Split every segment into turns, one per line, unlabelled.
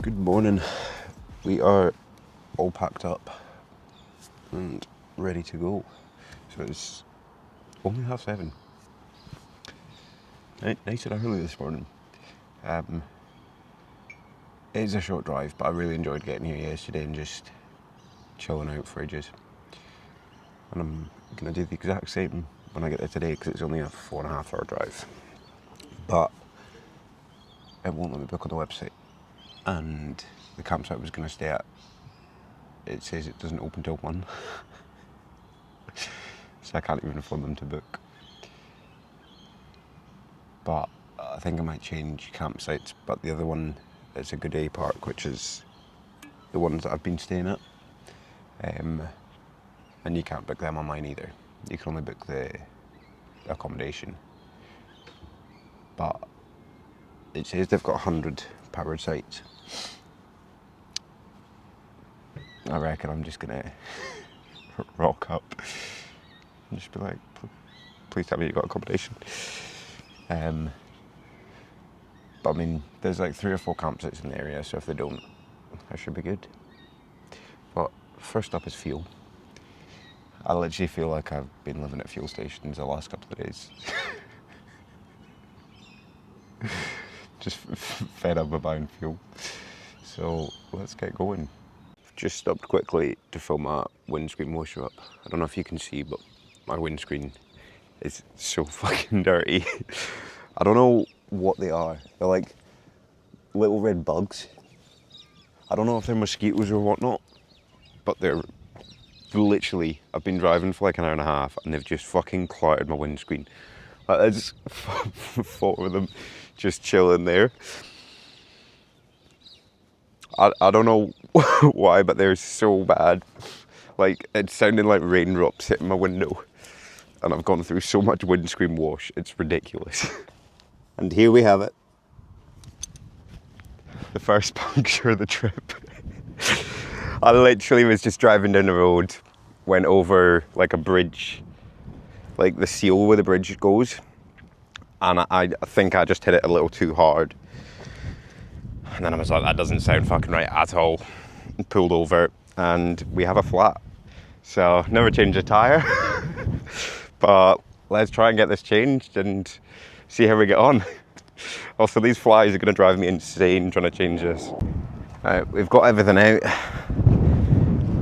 Good morning. We are all packed up and ready to go. So it's only 7:30. Nice and early this morning. It is a short drive, but I really enjoyed getting here yesterday and just chilling out for ages. And I'm going to do the exact same when I get there today because it's only a 4.5 hour drive. But it won't let me book on the website. And the campsite I was going to stay at, it says it doesn't open till 1. So I can't even afford them to book. But I think I might change campsites. But the other one, it's a good day park, which is the ones that I've been staying at. And you can't book them online either. You can only book the accommodation. But it says they've got 100 powered sites. I reckon I'm just gonna rock up and just be like, please tell me you got accommodation. But I mean, there's like 3 or 4 campsites in the area, so if they don't, I should be good. But first up is fuel. I literally feel like I've been living at fuel stations the last couple of days. Just fed up with buying fuel. So let's get going. Just stopped quickly to fill my windscreen washer up. I don't know if you can see, but my windscreen is so fucking dirty. I don't know what they are. They're like little red bugs. I don't know if they're mosquitoes or whatnot, but they're literally, I've been driving for like an hour and a half and they've just fucking cluttered my windscreen. Like, there's 4 of them just chilling there. I don't know why, but they're so bad. Like, it's sounding like raindrops hitting my window. And I've gone through so much windscreen wash, it's ridiculous. And here we have it. The first puncture of the trip. I literally was just driving down the road, went over like a bridge, like the seal where the bridge goes. And I think I just hit it a little too hard. And then I was like, that doesn't sound fucking right at all. And pulled over and we have a flat. So never change a tyre. But let's try and get this changed and see how we get on. Also, these flies are going to drive me insane trying to change this. Right, we've got everything out.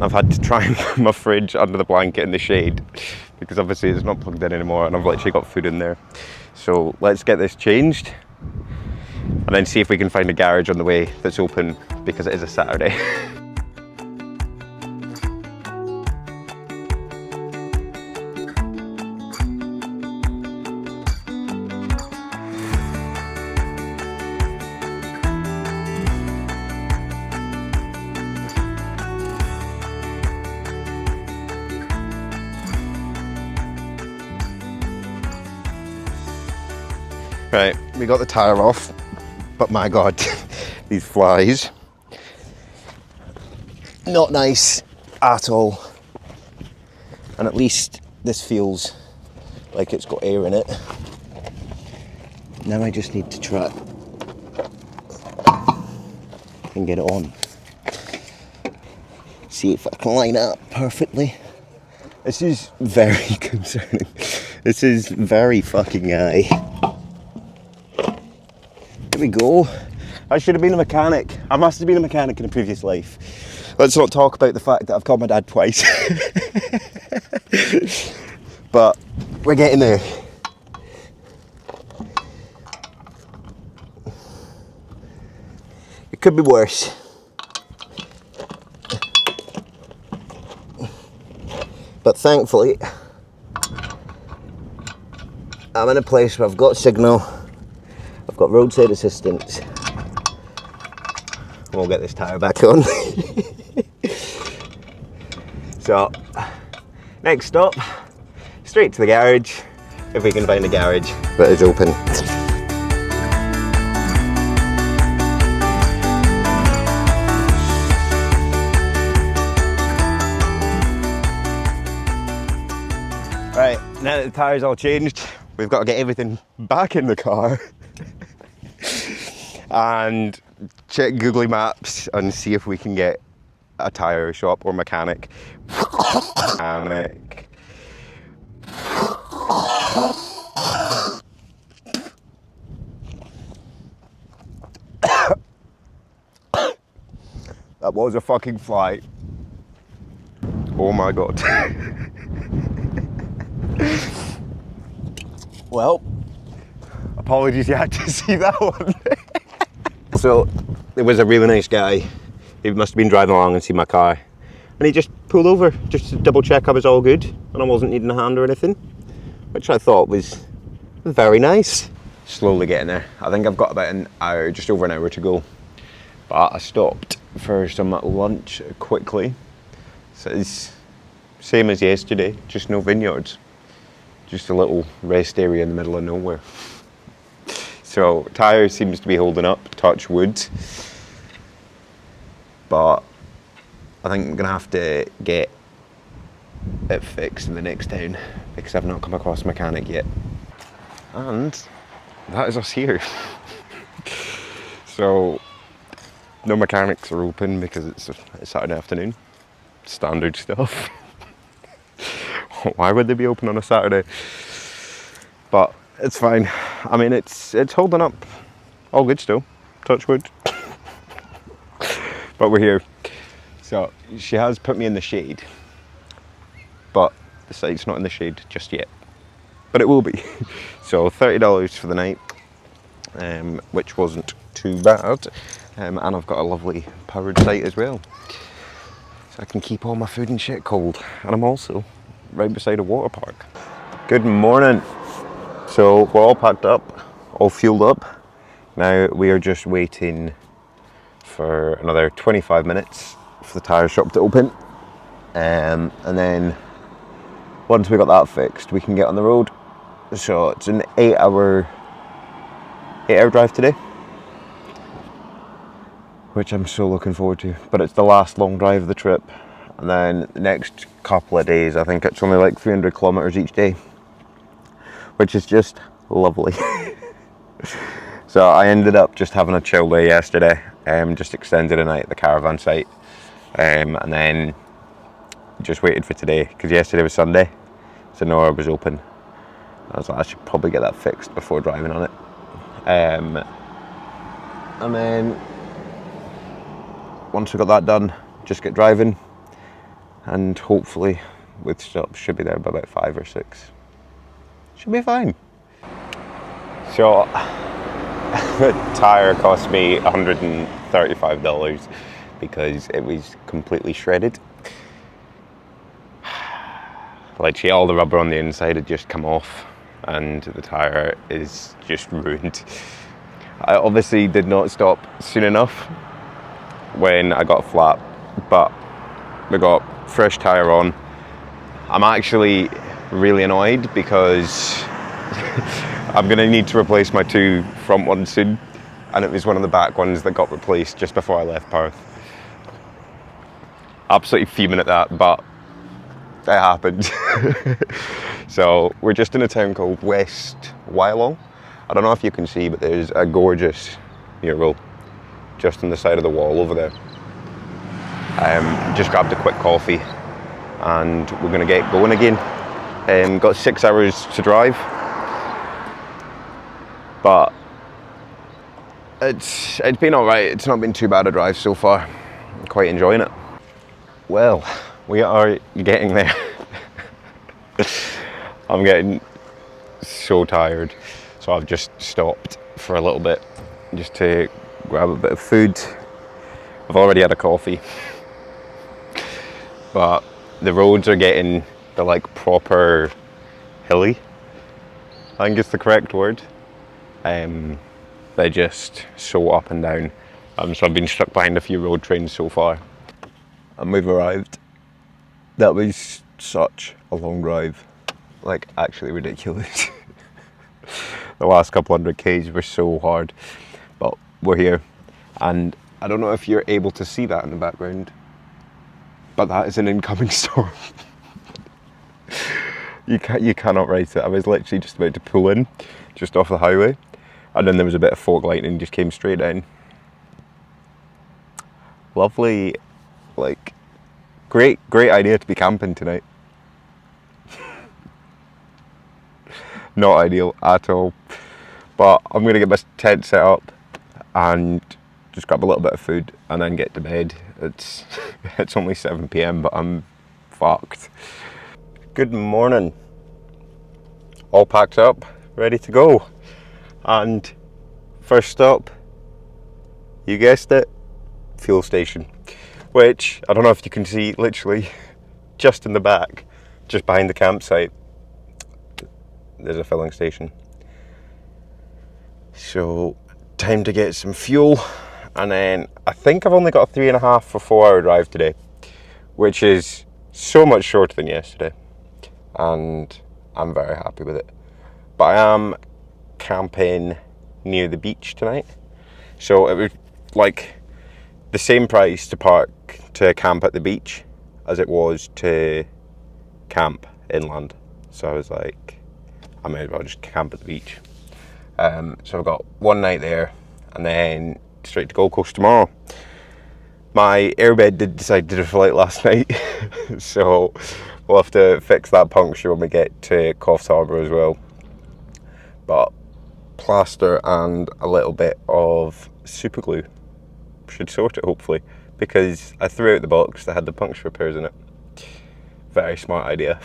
I've had to try and put my fridge under the blanket in the shade because obviously it's not plugged in anymore and I've literally got food in there. So let's get this changed and then see if we can find a garage on the way that's open because it is a Saturday. Right, we got the tyre off, but my God, these flies, not nice at all. And at least this feels like it's got air in it. Now I just need to try and get it on. See if I can line it up perfectly. This is very concerning. This is very fucking There we go. I should have been a mechanic. I must have been a mechanic in a previous life. Let's not talk about the fact that I've called my dad twice. But we're getting there. It could be worse. But thankfully, I'm in a place where I've got signal, I've got roadside assistance. We'll get this tyre back on. So, next stop, straight to the garage, if we can find a garage that is open. Right, now Now that the tyres all changed, we've got to get everything back in the car and check Google Maps and see if we can get a tyre shop or mechanic. That was a fucking fly. Oh my god. Well, apologies you had to see that one. So, there was a really nice guy. He must have been driving along and seen my car. And he just pulled over just to double check I was all good and I wasn't needing a hand or anything. Which I thought was very nice. Slowly getting there. I think I've got about an hour, just over an hour to go. But I stopped for some lunch quickly. So it's same as yesterday, just no vineyards. Just a little rest area in the middle of nowhere. So tyre seems to be holding up, touch wood. But I think I'm gonna have to get it fixed in the next town because I've not come across a mechanic yet. And that is us here. So no mechanics are open because it's Saturday afternoon. Standard stuff. Why would they be open on a Saturday? But it's fine. I mean, it's holding up. All good still. Touch wood. But we're here. So she has put me in the shade, but the site's not in the shade just yet. But it will be. So $30 for the night, which wasn't too bad. And I've got a lovely powered site as well. So I can keep all my food and shit cold. And I'm also right beside a water park. Good morning. So we're all packed up, all fueled up. Now we are just waiting for another 25 minutes for the tyre shop to open. And then once we got that fixed, we can get on the road. So it's an 8-hour drive today, which I'm so looking forward to. But it's the last long drive of the trip. And then the next couple of days, I think it's only like 300 kilometers each day, which is just lovely. So I ended up just having a chill day yesterday, just extended a night at the caravan site, and then just waited for today, because yesterday was Sunday, so nowhere was open. I was like, I should probably get that fixed before driving on it. And then once we got that done, just get driving, and hopefully with stops should be there by about 5 or 6. Should be fine. So the tyre cost me $135 because it was completely shredded. Literally all the rubber on the inside had just come off and the tyre is just ruined. I obviously did not stop soon enough when I got flat, but we got fresh tyre on. I'm actually really annoyed because I'm going to need to replace my 2 front ones soon, and it was one of the back ones that got replaced just before I left Perth. Absolutely fuming at that, but it happened. So we're just in a town called West Wyalong. I don't know if you can see, but there's a gorgeous mural just on the side of the wall over there. Just grabbed a quick coffee and we're going to get going again. Got 6 hours to drive, but it's been alright. It's not been too bad a drive so far. I'm quite enjoying it. Well, we are getting there. I'm getting so tired, so I've just stopped for a little bit just to grab a bit of food. I've already had a coffee, but the roads are getting, they're like proper hilly, I think it's the correct word. They're just so up and down. So I've been stuck behind a few road trains so far. And we've arrived. That was such a long drive. Like, actually ridiculous. The last couple 100 k's were so hard. But we're here. And I don't know if you're able to see that in the background, but that is an incoming storm. You cannot write it. I was literally just about to pull in, just off the highway, and then there was a bit of fog lightning and just came straight in. Lovely, like, great idea to be camping tonight. Not ideal at all, but I'm gonna get my tent set up and just grab a little bit of food and then get to bed. It's only 7 p.m, but I'm fucked. Good morning. All packed up, ready to go. And first stop, you guessed it, fuel station. Which, I don't know if you can see, literally just in the back, just behind the campsite, there's a filling station. So, time to get some fuel. And then, I think I've only got a 3.5 or 4 hour drive today, which is so much shorter than yesterday. And I'm very happy with it. But I am camping near the beach tonight. So it was like the same price to camp at the beach as it was to camp inland. So I was like, I may as well just camp at the beach. So I've got one night there and then straight to Gold Coast tomorrow. My airbed did decide to deflate last night, so we'll have to fix that puncture when we get to Coffs Harbour as well. But plaster and a little bit of super glue should sort it, hopefully, because I threw out the box that had the puncture repairs in it. Very smart idea.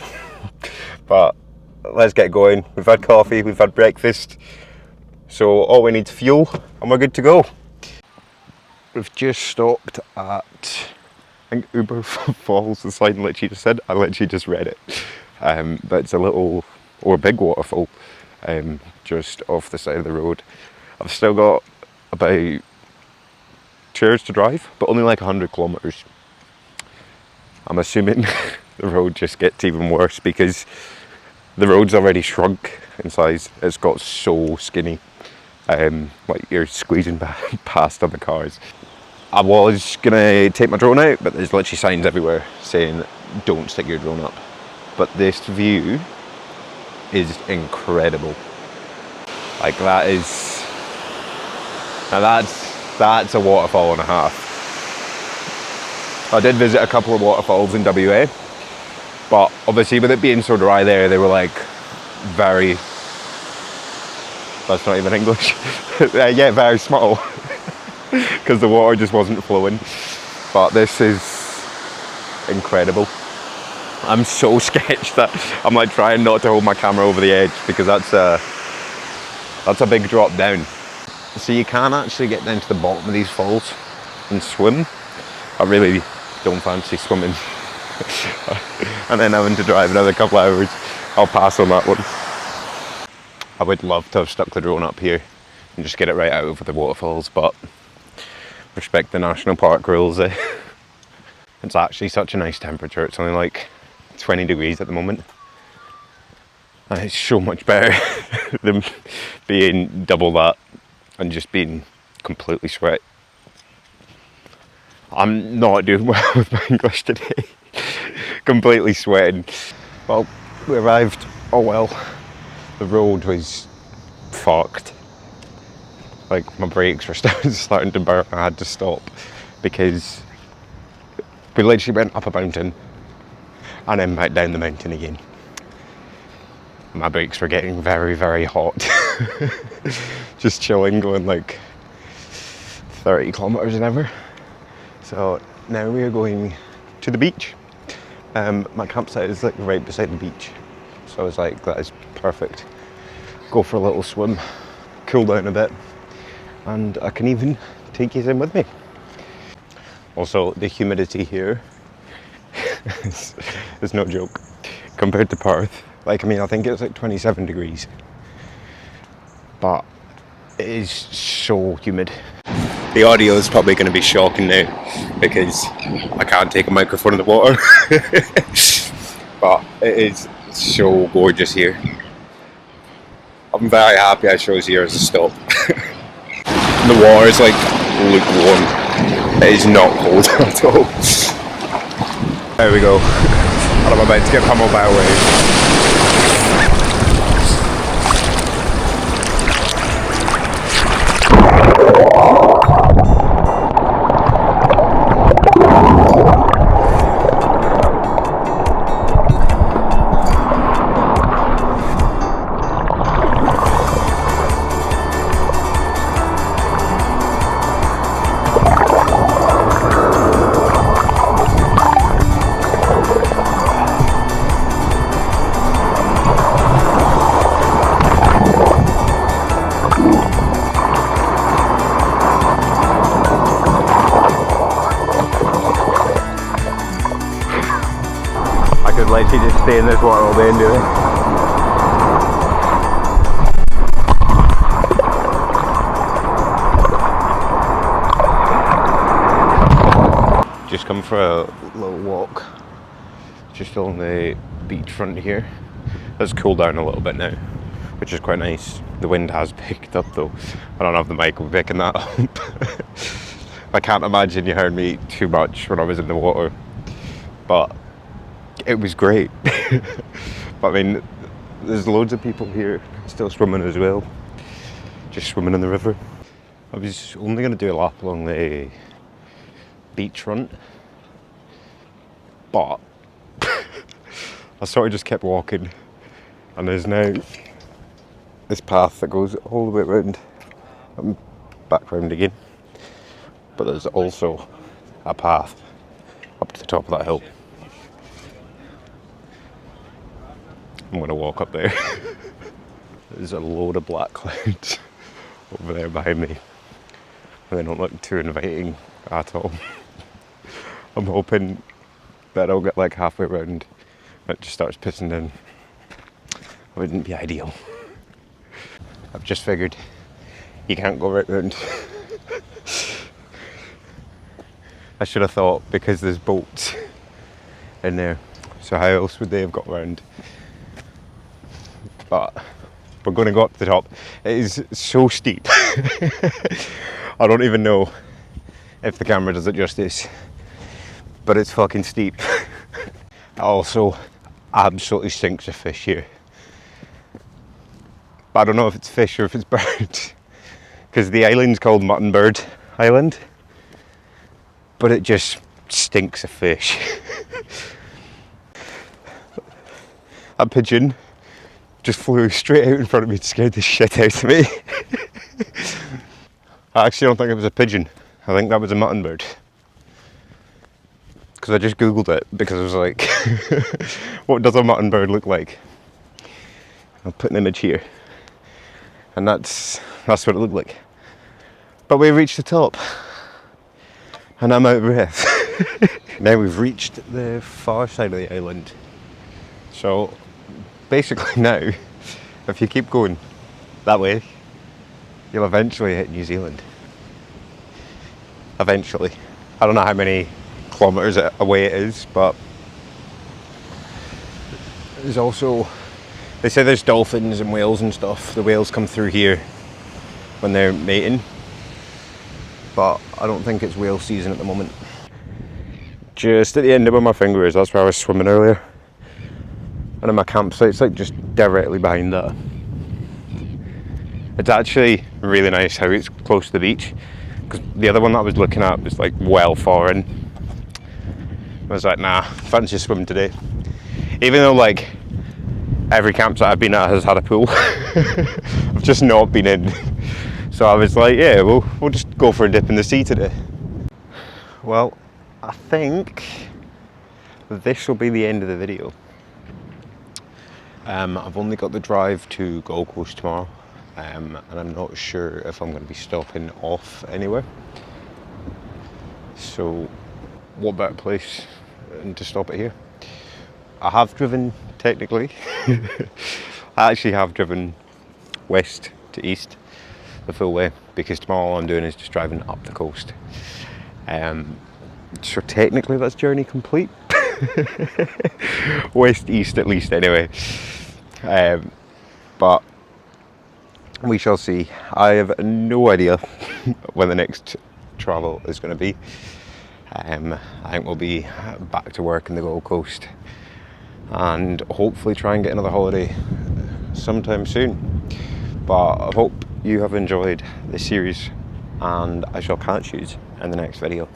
But let's get going. We've had coffee, we've had breakfast, so all we need is fuel and we're good to go. We've just stopped at, I think, Uber Falls, the sign literally just said. I literally just read it. But it's a little, or a big waterfall, just off the side of the road. I've still got about 2 hours to drive, but only like 100 kilometres. I'm assuming the road just gets even worse because the road's already shrunk in size. It's got so skinny. Like you're squeezing past other cars. I was gonna take my drone out, but there's literally signs everywhere saying don't stick your drone up. But this view is incredible. Like that is, now that's a waterfall and a half. I did visit a couple of waterfalls in WA, but obviously with it being so dry there, they were like very, that's not even English. Yeah, very small. Because the water just wasn't flowing. But this is incredible. I'm so sketched that I'm like trying not to hold my camera over the edge because that's a big drop down. So you can actually get down to the bottom of these falls and swim. I really don't fancy swimming. And then having to drive another couple of hours. I'll pass on that one. I would love to have stuck the drone up here and just get it right out over the waterfalls, but respect the national park rules. It's actually such a nice temperature. It's only like 20 degrees at the moment. And it's so much better than being double that and just being completely sweat. I'm not doing well with my English today. Completely sweating. Well, we arrived. Oh well. The road was fucked. Like my brakes were starting to burn. I had to stop because we literally went up a mountain and then back down the mountain again. My brakes were getting very, very hot. Just chilling, going like 30 kilometers an hour. So now we are going to the beach. My campsite is like right beside the beach. So I was like, that is perfect. Go for a little swim, cool down a bit, and I can even take you in with me. Also, the humidity here is no joke compared to Perth. Like, I mean, I think it's like 27 degrees, but it is so humid. The audio is probably going to be shocking now because I can't take a microphone in the water. But it is so gorgeous here. I'm very happy I chose here as a stop. The water is like lukewarm. It is not cold at all. There we go. And I'm about to get pummeled by a wave. could literally just stay in this water all day and do it. Just come for a little walk, just on the beachfront here. It's cooled down a little bit now, which is quite nice. The wind has picked up though. I don't have the mic picking that up. I can't imagine you heard me too much when I was in the water, but it was great. But I mean, there's loads of people here still swimming as well, just swimming in the river. I was only going to do a lap along the beachfront, but I sort of just kept walking, and there's now this path that goes all the way around and back round again. But there's also a path up to the top of that hill. I'm going to walk up there. There's a load of black clouds over there behind me, and they don't look too inviting at all. I'm hoping that I'll get like halfway around and it just starts pissing down. It wouldn't be ideal. I've just figured you can't go right round. I should have thought, because there's boats in there, so how else would they have got around? But we're going to go up to the top. It is so steep. I don't even know if the camera does it justice, but it's fucking steep. It also absolutely stinks of fish here. But I don't know if it's fish or if it's birds, because the island's called Mutton Bird Island, but it just stinks of fish. A pigeon just flew straight out in front of me and scared the shit out of me. I actually don't think it was a pigeon. I think that was a mutton bird. Because I just googled it, because I was like, what does a mutton bird look like? I'll put an image here, and that's what it looked like. But we reached the top, and I'm out of breath. Now we've reached the far side of the island. So basically now, if you keep going that way, you'll eventually hit New Zealand. Eventually. I don't know how many kilometres away it is, but there's also, they say there's dolphins and whales and stuff. The whales come through here when they're mating, but I don't think it's whale season at the moment. Just at the end of where my finger is, that's where I was swimming earlier. And in my campsite's like just directly behind that. It's actually really nice how it's close to the beach, because the other one that I was looking at was like well far in. I was like, nah, fancy swimming today. Even though like every campsite I've been at has had a pool, I've just not been in. So I was like, yeah, we'll just go for a dip in the sea today. Well, I think this will be the end of the video. I've only got the drive to Gold Coast tomorrow, and I'm not sure if I'm going to be stopping off anywhere. So what better place than to stop it here? I have driven, technically, I actually have driven west to east the full way, because tomorrow all I'm doing is just driving up the coast. So technically that's journey complete. West east at least anyway. But we shall see. I have no idea when the next travel is going to be. I think we'll be back to work in the Gold Coast and hopefully try and get another holiday sometime soon. But I hope you have enjoyed this series, and I shall catch you in the next video.